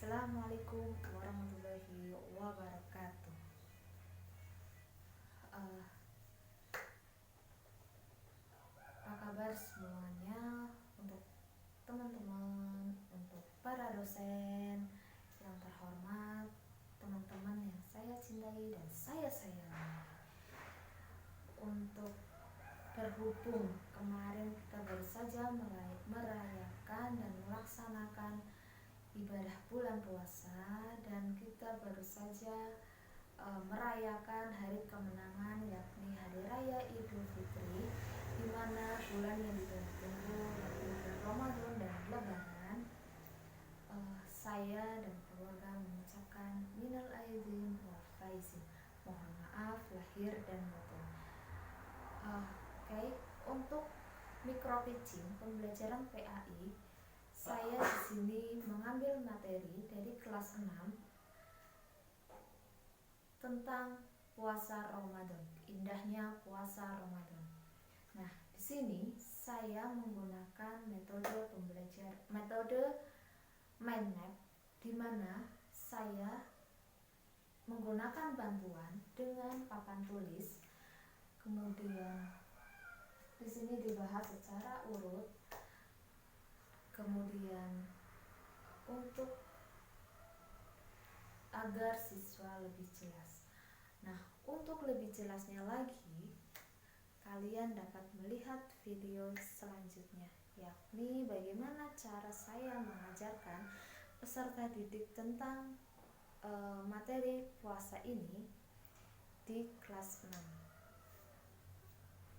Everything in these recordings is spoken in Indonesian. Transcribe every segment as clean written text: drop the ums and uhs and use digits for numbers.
Assalamualaikum warahmatullahi wabarakatuh. Eh, Apa kabar semuanya? Untuk teman-teman, untuk para dosen yang terhormat, teman-teman yang saya cintai dan saya sayangi. Untuk berhubung kemarin kita baru saja merayakan dan melaksanakan ibadah bulan puasa, dan kita baru saja merayakan hari kemenangan, yakni hari raya Idul Fitri, di mana bulan yang ditunggu yakni bulan Ramadan dan Lebaran. Saya dan keluarga mengucapkan minal aidin wal faizin, mohon maaf lahir dan batin. Untuk micro pitching pembelajaran PAI, saya di sini mengambil materi dari kelas 6 tentang puasa Ramadan, indahnya puasa Ramadan. Nah, di sini saya menggunakan metode mind map, di mana saya menggunakan bantuan dengan papan tulis. Kemudian di sini dibahas secara urut. Kemudian untuk agar siswa lebih jelas. Nah, untuk lebih jelasnya lagi, kalian dapat melihat video selanjutnya, yakni bagaimana cara saya mengajarkan peserta didik tentang materi puasa ini di kelas 6.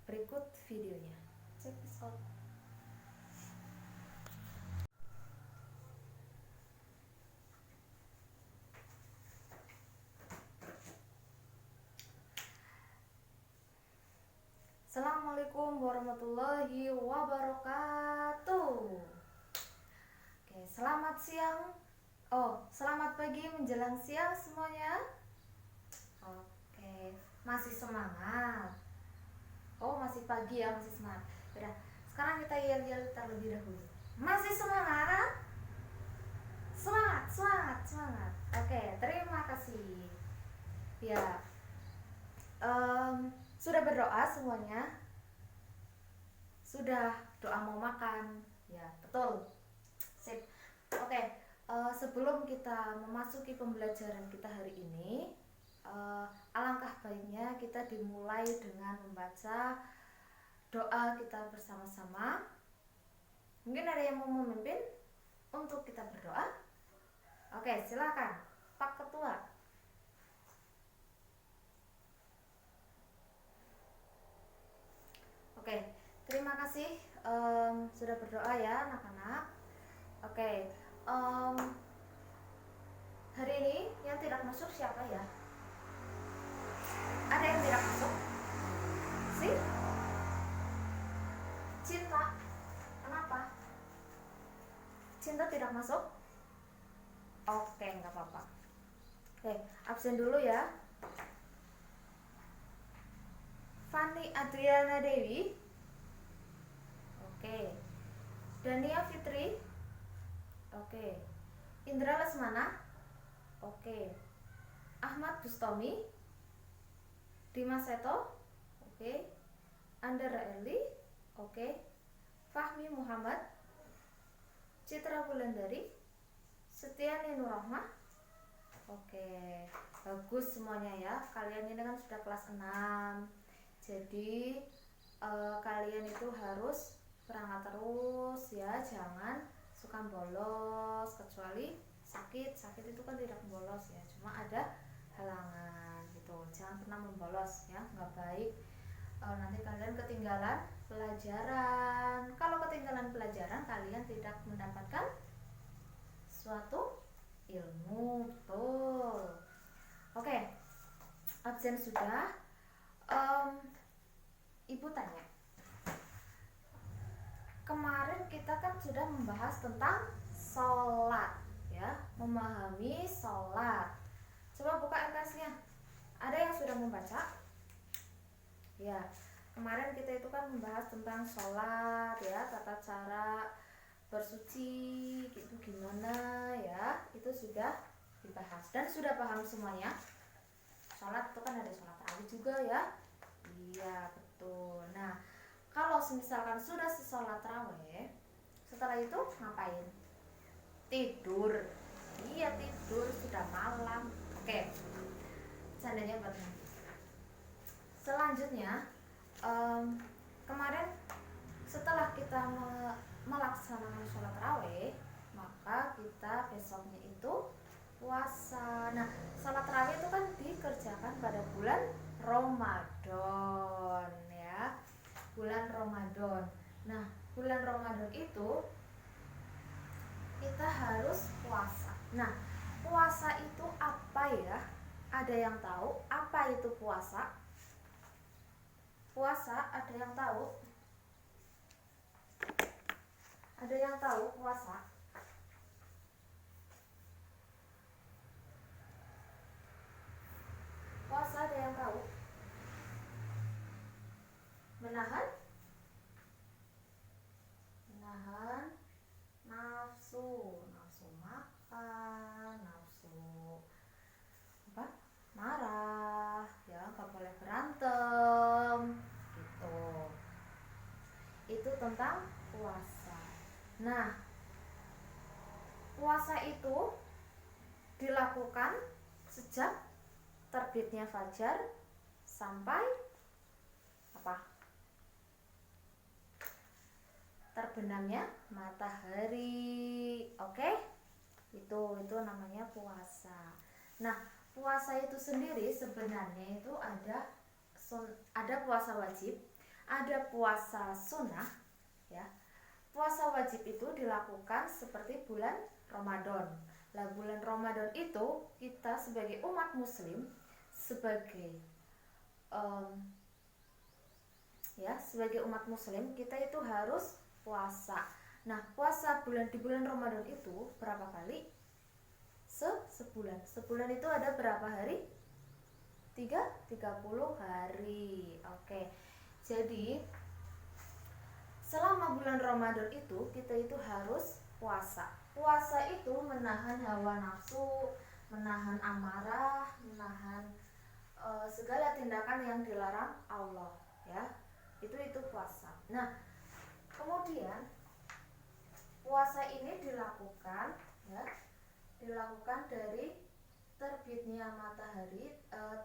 Berikut videonya. Check this out. Assalamualaikum warahmatullahi wabarakatuh. Oke, selamat siang. Selamat pagi menjelang siang semuanya. Oke, masih semangat? Masih pagi ya, masih semangat. Udah, sekarang kita yel-yel terlebih dahulu. Masih semangat? Semangat. Oke, terima kasih. Ya, sudah berdoa semuanya? Sudah doa mau makan? Ya, betul. Sip. Oke, sebelum kita memasuki pembelajaran kita hari ini, alangkah baiknya kita dimulai dengan membaca doa kita bersama-sama. Mungkin ada yang mau memimpin untuk kita berdoa? Oke, silakan Pak Ketua. Oke, terima kasih sudah berdoa ya anak-anak. Oke, hari ini yang tidak masuk siapa ya? Ada yang tidak masuk? Cinta. Kenapa? Cinta tidak masuk? Oke, nggak apa-apa. Oke, absen dulu ya. Fani Adriana Dewi. Oke. Dania Fitri. Oke. Indra Lesmana. Oke. Ahmad Bustomi. Dimas Seto. Oke. Andara Eli. Oke. Fahmi Muhammad. Citra Wulandari. Setiani Nurrahmah. Oke. Bagus semuanya ya. Kalian ini kan sudah kelas 6. Jadi kalian itu harus berangkat terus ya, jangan suka bolos, kecuali sakit itu kan tidak bolos ya, cuma ada halangan gitu. Jangan pernah membolos ya, nggak baik. Nanti kalian ketinggalan pelajaran. Kalau ketinggalan pelajaran, kalian tidak mendapatkan suatu ilmu. Betul. Oke, absen sudah. Ibu tanya, kemarin kita kan sudah membahas tentang sholat ya, memahami sholat. Coba buka MTS-nya. Ada yang sudah membaca? Ya, kemarin kita itu kan membahas tentang sholat ya, tata cara bersuci gitu gimana ya, itu itu sudah dibahas dan sudah paham semuanya. Sholat itu kan ada sholat tarawih juga ya. Iya betul. Nah kalau misalkan sudah sholat tarawih, setelah itu ngapain? Tidur. Iya tidur, sudah malam. Oke, seandainya benar. Selanjutnya kemarin setelah kita melaksanakan sholat tarawih, maka kita besoknya itu puasa. Nah, sholat tarawih itu kan dikerjakan pada bulan Ramadan ya. Bulan Ramadan. Nah, bulan Ramadan itu kita harus puasa. Nah, puasa itu apa ya? Ada yang tahu apa itu puasa? Puasa ada yang tahu? Ada yang tahu puasa? Puasa ada yang tahu? Menahan nafsu makan, nafsu apa? Marah, ya nggak boleh berantem, gitu. Itu tentang puasa. Nah, puasa itu dilakukan sejak terbitnya fajar sampai apa? Terbenamnya matahari. Oke? Itu namanya puasa. Nah, puasa itu sendiri sebenarnya itu ada puasa wajib, ada puasa sunnah ya. Puasa wajib itu dilakukan seperti bulan Ramadan. Lah bulan Ramadan itu kita sebagai umat muslim, sebagai sebagai umat muslim kita itu harus puasa. Nah, puasa di bulan Ramadan itu berapa kali? Sebulan. Sebulan itu ada berapa hari? 30 hari. Oke. Jadi selama bulan Ramadan itu kita itu harus puasa. Puasa itu menahan hawa nafsu, menahan amarah, menahan segala tindakan yang dilarang Allah ya. Itu puasa. Nah, kemudian puasa ini dilakukan dari terbitnya matahari atau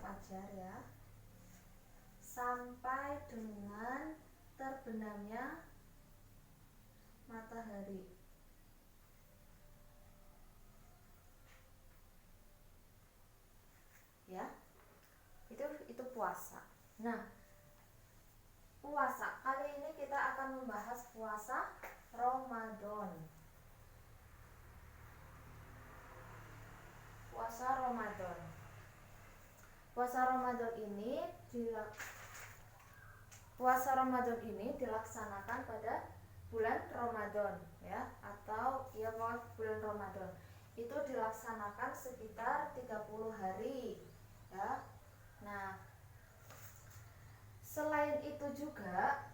fajar ya, sampai dengan terbenamnya matahari. Ya. Itu puasa. Nah, puasa kali ini kita akan membahas puasa Ramadan. Puasa Ramadan. Puasa Ramadan ini dilaksanakan pada bulan Ramadan ya, atau ya bulan Ramadan. Itu dilaksanakan sekitar 30 hari ya. Nah, selain itu juga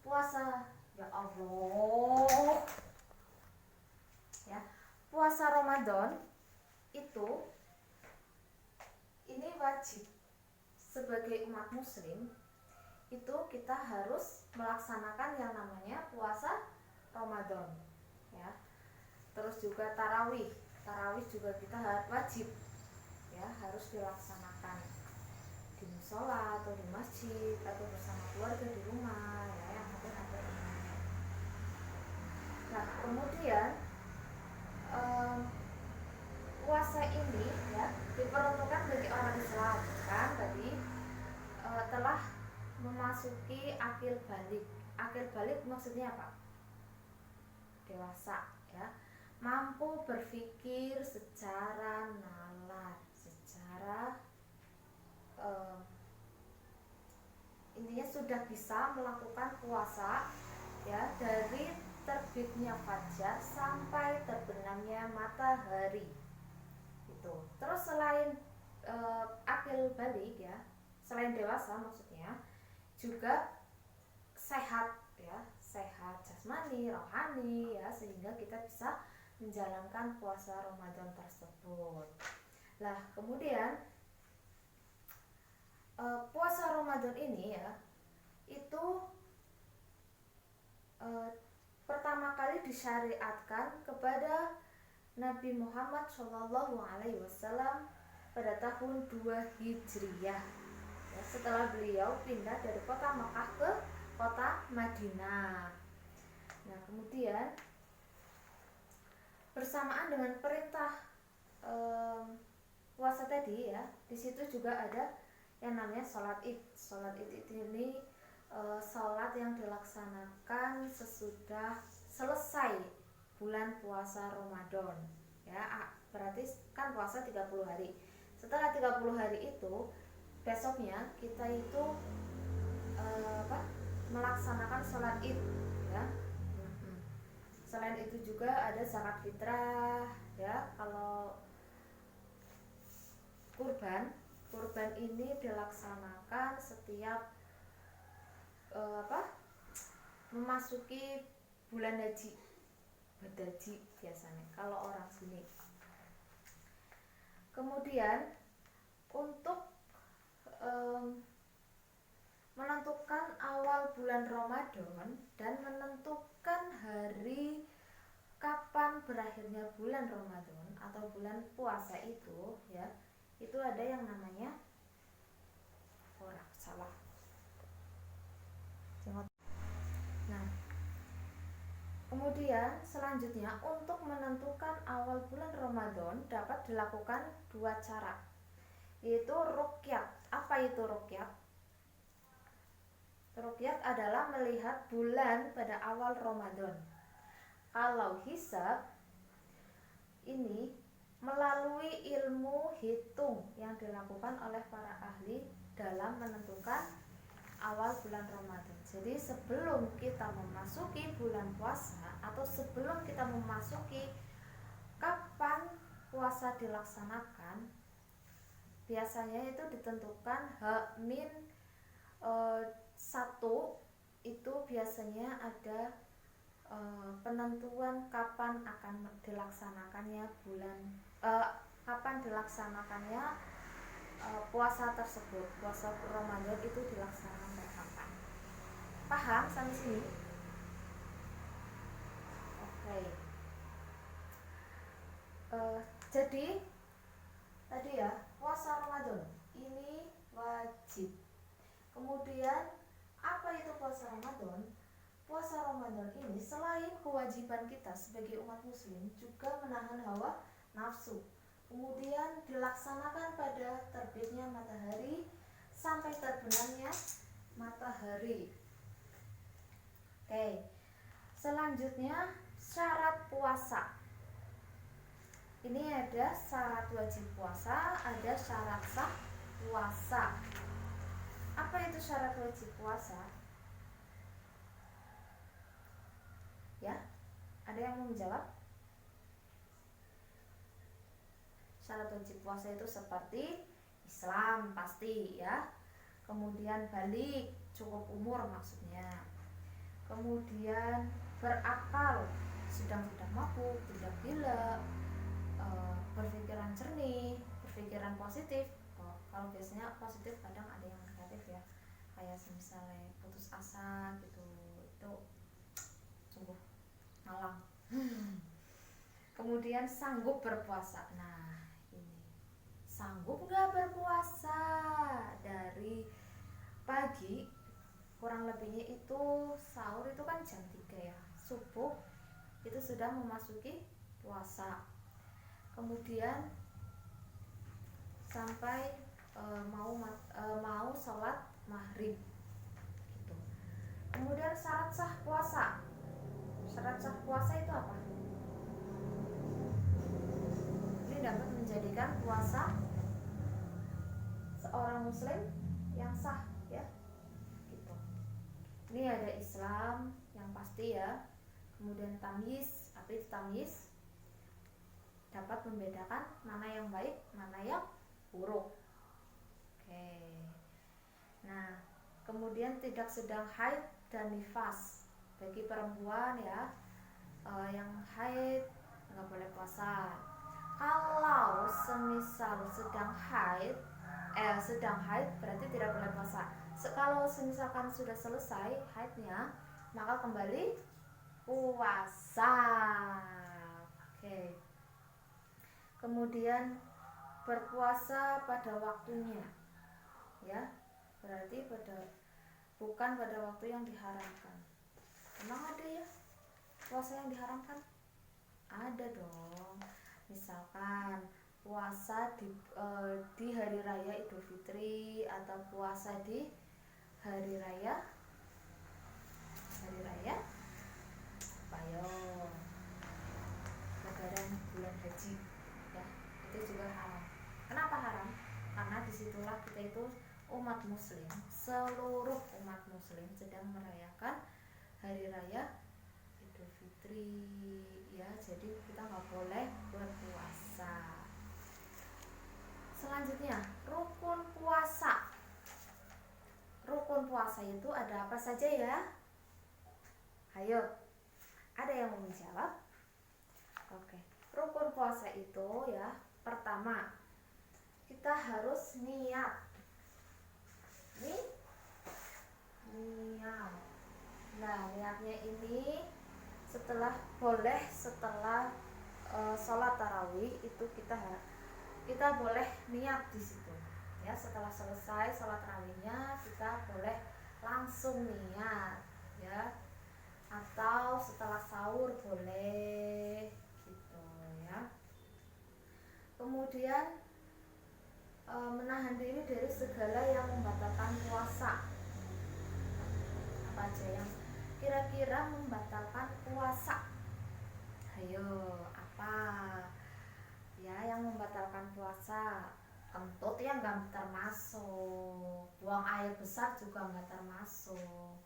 puasa ya Allah ya, puasa Ramadan itu ini wajib sebagai umat muslim, itu kita harus melaksanakan yang namanya puasa Ramadan ya. Terus juga tarawih juga kita wajib ya, harus dilaksanakan di musola atau di masjid atau bersama keluarga di rumah ya, yang ada ini. Nah, kemudian puasa ini ya diperuntukkan bagi orang Islam kan tadi telah memasuki akil balik. Akil balik maksudnya apa? Dewasa ya, mampu berpikir secara nalar, secara intinya sudah bisa melakukan puasa ya dari terbitnya fajar sampai terbenamnya matahari itu. Terus selain akil balik ya, selain dewasa maksudnya juga sehat ya, sehat jasmani, rohani ya, sehingga kita bisa menjalankan puasa Ramadan tersebut. Lah kemudian puasa Ramadan ini ya itu pertama kali disyariatkan kepada Nabi Muhammad SAW pada tahun 2 Hijriyah ya, setelah beliau pindah dari kota Makkah ke kota Madinah. Nah kemudian bersamaan dengan perintah puasa tadi ya, di situ juga ada yang namanya sholat id. Sholat id ini sholat yang dilaksanakan sesudah selesai bulan puasa Ramadan ya, berarti kan puasa 30 hari. Setelah 30 hari itu besoknya kita itu melaksanakan sholat id ya. Selain itu juga ada zakat fitrah ya. Kalau kurban ini dilaksanakan setiap memasuki bulan haji, berhaji biasanya kalau orang sini. Kemudian untuk menentukan awal bulan Ramadan dan menentukan hari kapan berakhirnya bulan Ramadan atau bulan puasa itu ya, itu ada yang namanya salah. Nah, kemudian selanjutnya untuk menentukan awal bulan Ramadan dapat dilakukan 2 cara, yaitu ruqyah. Apa itu ruqyah? Ruqyah adalah melihat bulan pada awal Ramadan. Kalau hisab ini melalui ilmu hitung yang dilakukan oleh para ahli dalam menentukan awal bulan Ramadan. Jadi sebelum kita memasuki bulan puasa atau sebelum kita memasuki kapan puasa dilaksanakan, biasanya itu ditentukan H-1 itu biasanya ada penentuan kapan akan dilaksanakannya puasa tersebut. Puasa Ramadan itu dilaksanakan kapan? Paham sampai sini? Oke. Jadi tadi ya, puasa Ramadan ini wajib. Kemudian apa itu puasa Ramadan? Puasa Ramadan ini selain kewajiban kita sebagai umat muslim juga menahan hawa nafsu. Kemudian dilaksanakan pada terbitnya matahari sampai terbenamnya matahari. Oke. Selanjutnya syarat puasa. Ini ada syarat wajib puasa, ada syarat sah puasa. Apa itu syarat wajib puasa? Ya, ada yang mau menjawab? Syarat wajib puasa itu seperti Islam pasti ya. Kemudian balik, cukup umur maksudnya. Kemudian berakal, sedang tidak mabuk, tidak gila, berpikiran jernih, berpikiran positif. Kalau biasanya positif, kadang ada yang negatif ya. Kayak misalnya putus asa gitu, itu sungguh malang. Kemudian sanggup berpuasa. Nah ini, sanggup nggak berpuasa dari pagi, kurang lebihnya itu sahur itu kan jam 3 ya, subuh itu sudah memasuki puasa. Kemudian sampai mau sholat maghrib gitu. Kemudian syarat sah puasa. Syarat sah puasa itu apa? Ini dapat menjadikan puasa seorang muslim yang sah ya. Gitu. Ini ada Islam yang pasti ya. Kemudian tamyiz, apa itu tamyiz? Dapat membedakan mana yang baik, mana yang buruk. Oke. kemudian tidak sedang haid dan nifas. Bagi perempuan ya, yang haid nggak boleh puasa. Kalau semisal sedang haid berarti tidak boleh puasa. Kalau misalkan sudah selesai haidnya, maka kembali puasa. Oke. Kemudian berpuasa pada waktunya, ya, berarti bukan pada waktu yang diharamkan. Emang ada ya puasa yang diharamkan? Ada dong. Misalkan puasa di hari raya Idul Fitri, atau puasa di hari raya Payo, Lebaran bulan haji, ya, itu juga haram. Kenapa haram? Karena disitulah kita itu umat muslim, seluruh umat muslim sedang merayakan hari raya Idul Fitri, ya, jadi kita nggak boleh berpuasa. Selanjutnya, rukun puasa. Rukun puasa itu ada apa saja ya? Ayo, ada yang mau menjawab? Oke, rukun puasa itu ya, pertama kita harus niat. Niat. Nah, niatnya ini setelah sholat tarawih itu kita boleh niat di situ. Ya, setelah selesai sholat tarawihnya kita boleh langsung niat, ya. Atau setelah sahur boleh gitu ya. Kemudian menahan diri dari segala yang membatalkan puasa. Apa aja yang kira-kira membatalkan puasa? Ayo, apa ya yang membatalkan puasa? Kentut ya nggak termasuk, buang air besar juga nggak termasuk.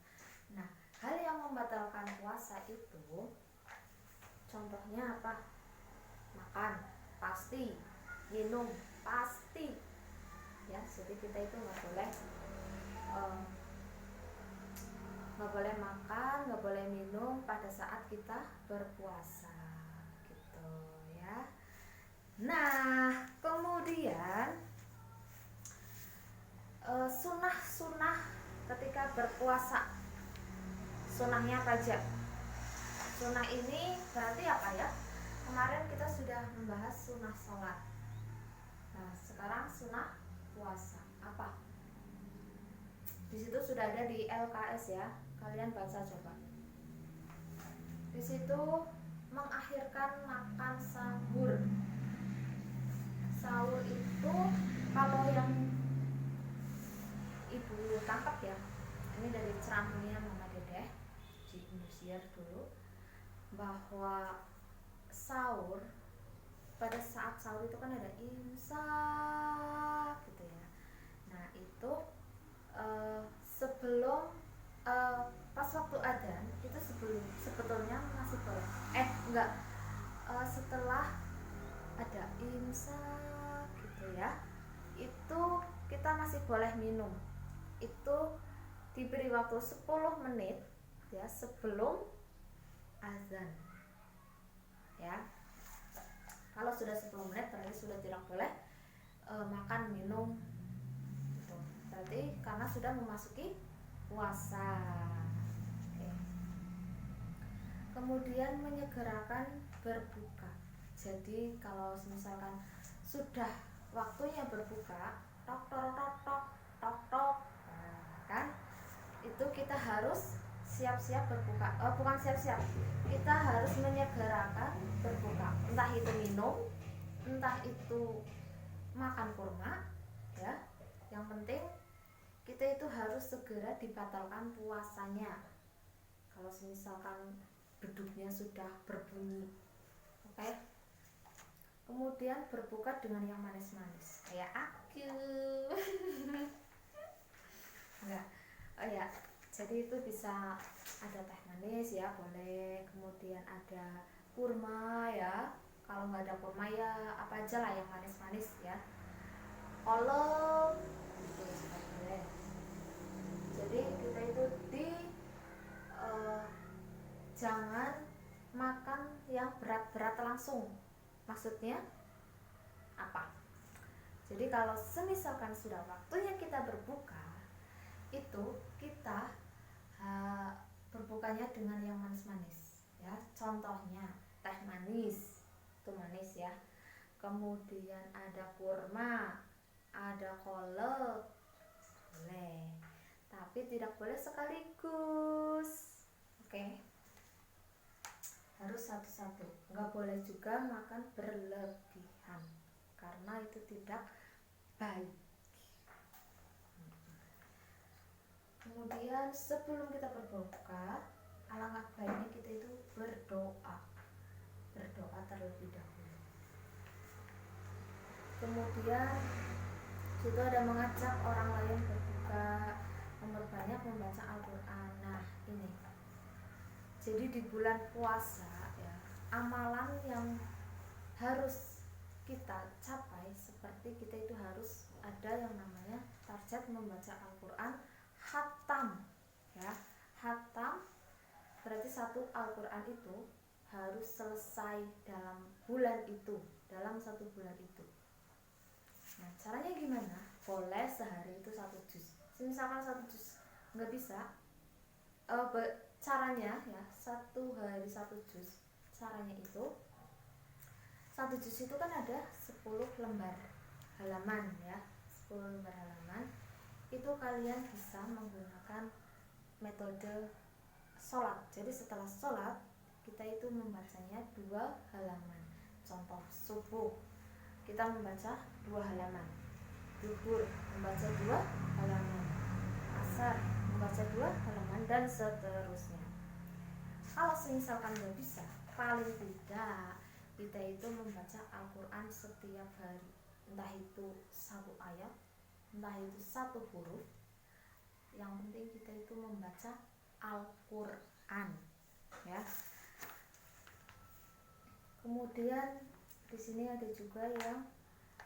Nah, hal yang membatalkan puasa itu contohnya apa? Makan pasti, minum pasti, ya. Jadi kita itu nggak boleh makan, nggak boleh minum pada saat kita berpuasa, gitu ya. Nah, kemudian sunah ketika berpuasa. Sunahnya apa aja? Sunah ini berarti apa ya? Kemarin kita sudah membahas sunah sholat. Nah, sekarang sunah puasa. Apa? Di situ sudah ada di LKS ya. Kalian baca coba. Di situ mengakhirkan makan sahur. Sahur itu kalau yang ibu tangkap ya, ini dari ceramahnya Mama Dedeh di Indosiar dulu, bahwa sahur, pada saat sahur itu kan ada imsak gitu ya. Nah itu sebelum pas waktu adzan itu sebetulnya masih boleh setelah ada imsak gitu ya, itu kita masih boleh minum. Itu diberi waktu 10 menit ya sebelum azan, ya. Kalau sudah 10 menit berarti sudah tidak boleh makan minum gitu. Berarti karena sudah memasuki puasa. Oke. Kemudian menyegerakan berbuka. Jadi kalau misalkan sudah waktunya berbuka, tok tok tok tok tok tok, kan itu kita harus siap-siap berbuka. Bukan siap-siap, kita harus menyegerakan berbuka, entah itu minum, entah itu makan kurma, ya. Yang penting kita itu harus segera dibatalkan puasanya kalau misalkan beduknya sudah berbunyi. Oke. Kemudian berbuka dengan yang manis-manis kayak aku. Enggak. Oh ya, jadi itu bisa ada teh manis ya, boleh. Kemudian ada kurma ya. Kalau nggak ada kurma ya apa aja lah yang manis-manis ya. Kolom itu juga boleh. Jadi langsung. Maksudnya apa? Jadi kalau semisalkan sudah waktunya kita berbuka, itu kita berbukanya dengan yang manis-manis ya. Contohnya teh manis, itu manis ya. Kemudian ada kurma, ada kolak, boleh. Tapi tidak boleh sekaligus. Oke. Harus satu-satu. Nggak boleh juga makan berlebihan, karena itu tidak baik. Kemudian sebelum kita berbuka, alangkah baiknya kita itu berdoa terlebih dahulu. Kemudian situ ada mengajak orang lain berbuka, memperbanyak membaca Al-Quran. Nah ini, jadi di bulan puasa ya, amalan yang harus kita capai seperti kita itu harus ada yang namanya target membaca Al-Quran khatam ya. Khatam berarti satu Al-Quran itu harus selesai dalam bulan itu, dalam satu bulan itu. Nah caranya gimana? Boleh sehari itu 1 juz. Misalkan 1 juz nggak bisa, caranya ya 1 hari 1 juz. Caranya itu 1 juz itu kan ada 10 lembar halaman ya, 10 lembar halaman. Itu kalian bisa menggunakan metode sholat. Jadi setelah sholat kita itu membacanya 2 halaman. Contoh subuh kita membaca 2 halaman, zuhur membaca 2 halaman, asar membaca 2 halaman, dan seterusnya. Kalau misalkan nggak bisa, paling tidak kita itu membaca Al-Quran setiap hari, entah itu 1 ayat, entah itu 1 huruf. Yang penting kita itu membaca Al-Quran ya. Kemudian di sini ada juga yang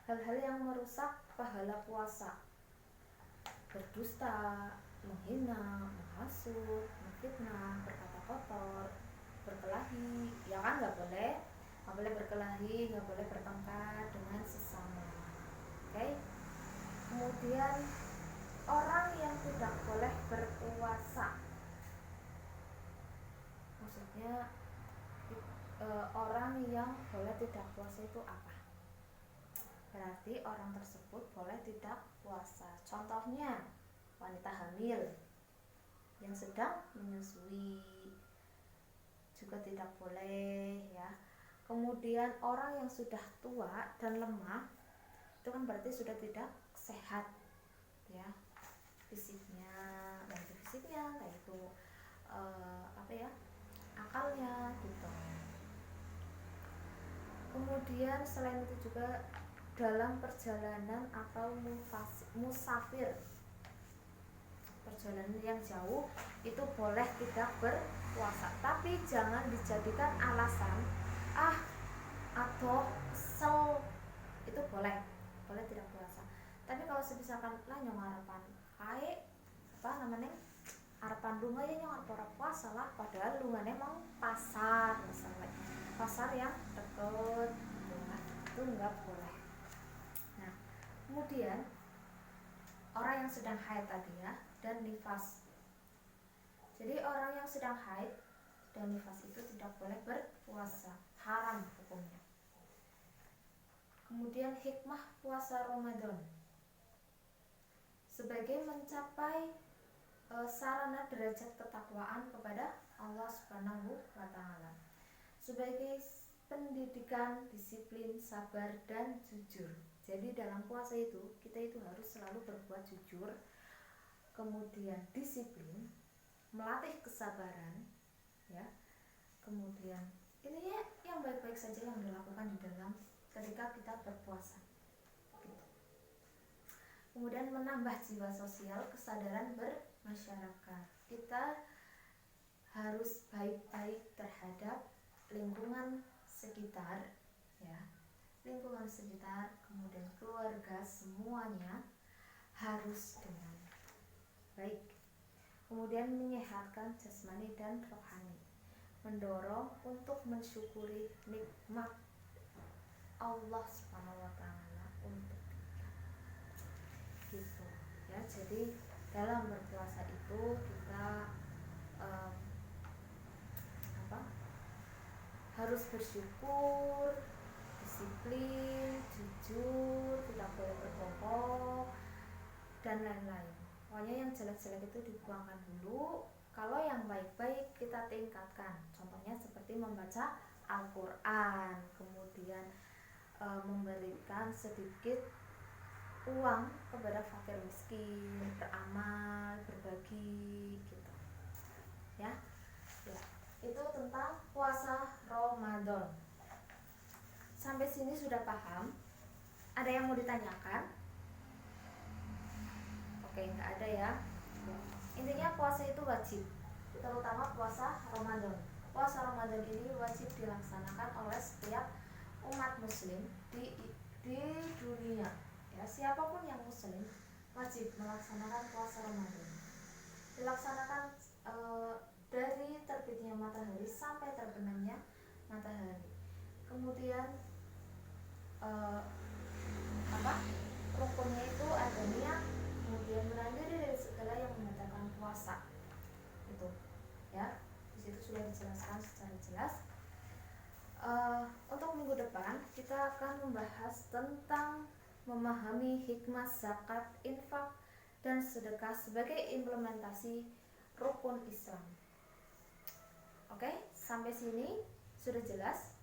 hal-hal yang merusak pahala puasa, berdusta, menghina, menghasut, menfitnah, berkata kotor, berkelahi, ya kan nggak boleh berkelahi, nggak boleh bertengkar dengan sesama. Oke. Kemudian orang yang tidak boleh berpuasa, maksudnya orang yang boleh tidak puasa itu apa? Berarti orang tersebut boleh tidak puasa. Contohnya wanita hamil yang sedang menyusui juga tidak boleh ya. Kemudian orang yang sudah tua dan lemah, itu kan berarti sudah tidak sehat ya, fisiknya, baik itu fisiknya, kayak itu akalnya gitu. Kemudian selain itu juga dalam perjalanan atau musafir, perjalanan yang jauh, itu boleh tidak berpuasa, tapi jangan dijadikan alasan atau kesel, itu boleh tidak puasa. Tapi kalau misalkan lah nyong harapan harapan lunga ya nyong arep puasa lah, padahal lungane emang pasar misalnya, pasar yang deket gitu kan, itu enggak boleh. Nah kemudian orang yang sedang haid tadi ya, dan nifas. Jadi orang yang sedang haid dan nifas itu tidak boleh berpuasa, haram hukumnya. Kemudian hikmah puasa Ramadan sebagai mencapai sarana derajat ketakwaan kepada Allah Subhanahu wa Ta'ala, sebagai pendidikan disiplin, sabar, dan jujur. Jadi dalam puasa itu kita itu harus selalu berbuat jujur, kemudian disiplin, melatih kesabaran ya. Kemudian ini ya yang baik-baik saja yang dilakukan di dalam ketika kita berpuasa gitu. Kemudian menambah jiwa sosial, kesadaran bermasyarakat. Kita harus baik-baik terhadap lingkungan sekitar ya, lingkungan sekitar, kemudian keluarga, semuanya harus dengan baik. Kemudian menyehatkan jasmani dan rohani, mendorong untuk mensyukuri nikmat Allah Subhanahu wa taala untuk kita. Gitu ya. Jadi dalam berpuasa itu kita um, apa? Harus bersyukur, disiplin, jujur, tidak boleh berbohong dan lain-lain. Pokoknya yang jelek-jelek itu dibuangkan dulu. Kalau yang baik-baik kita tingkatkan. Contohnya seperti membaca Al-Quran, kemudian memberikan sedikit uang kepada fakir miskin, beramal, berbagi, gitu. Ya, ya. Itu tentang puasa Ramadan. Sampai sini sudah paham? Ada yang mau ditanyakan? Oke, nggak ada ya. Intinya puasa itu wajib, terutama puasa Ramadan. Puasa Ramadan ini wajib dilaksanakan oleh setiap umat muslim di dunia. Ya, siapapun yang muslim wajib melaksanakan puasa Ramadan. Dilaksanakan dari terbitnya matahari sampai terbenamnya matahari. Kemudian rukunnya itu ada niat, kemudian menahan diri dari segala yang membatalkan puasa. Itu ya, di situ sudah dijelaskan secara jelas. Untuk minggu depan kita akan membahas tentang memahami hikmah zakat, infak, dan sedekah sebagai implementasi rukun Islam. Oke, sampai sini sudah jelas?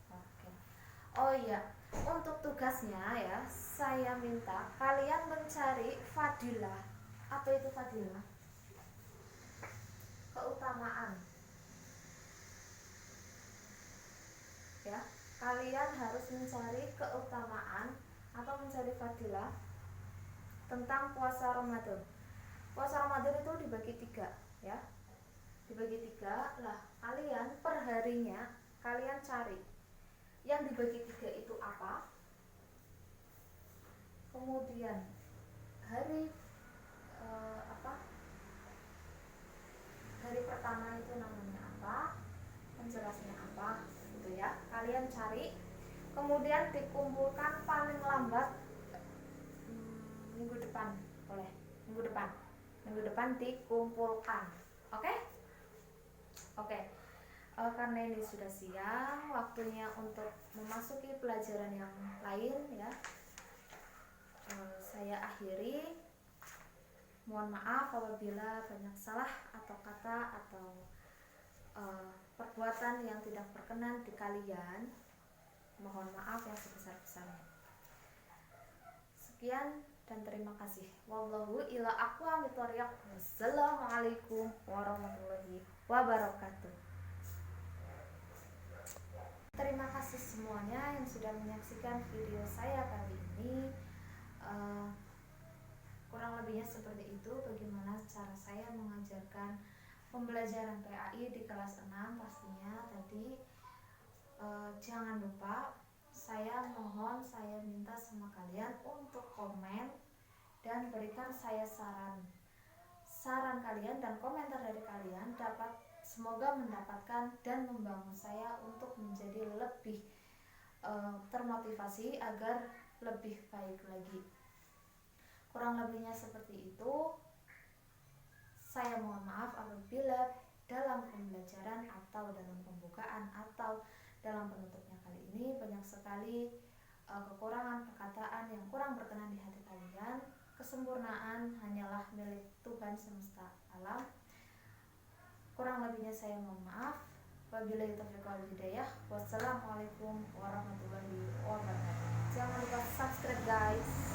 Oke. Oh iya, untuk tugasnya ya, saya minta kalian mencari fadilah. Apa itu fadilah? Keutamaan. Ya, kalian harus mencari keutamaan atau mencari fadilah tentang puasa Ramadan. Puasa Ramadan itu dibagi 3 ya. Dibagi 3 lah, kalian perharinya kalian cari yang dibagi 3 itu apa, kemudian hari hari pertama itu namanya apa, penjelasnya apa, gitu ya. Kalian cari, kemudian dikumpulkan paling lambat minggu depan, boleh minggu depan dikumpulkan. Oke? Oke. Karena ini sudah siang, waktunya untuk memasuki pelajaran yang lain ya. Saya akhiri. Mohon maaf apabila banyak salah atau kata atau perbuatan yang tidak berkenan di kalian. Mohon maaf yang sebesar-besarnya. Sekian dan terima kasih. Wallahu ila aqwamit thoriq. Wassalamualaikum warahmatullahi wabarakatuh. Terima kasih semuanya yang sudah menyaksikan video saya kali ini. Kurang lebihnya seperti itu bagaimana cara saya mengajarkan pembelajaran PAI di kelas 6 pastinya tadi. Jangan lupa, saya minta sama kalian untuk komen dan berikan saya saran kalian dan komentar dari kalian semoga mendapatkan dan membangun saya untuk menjadi lebih termotivasi agar lebih baik lagi. Kurang lebihnya seperti itu. Saya mohon maaf apabila dalam pembelajaran atau dalam pembukaan atau dalam penutupnya kali ini banyak sekali kekurangan perkataan yang kurang berkenan di hati kalian. Kesempurnaan hanyalah milik Tuhan semesta alam. Kurang lebihnya saya mohon maaf. Wabillahi taufiq wal hidayah. Wassalamualaikum warahmatullahi wabarakatuh. Jangan lupa subscribe guys.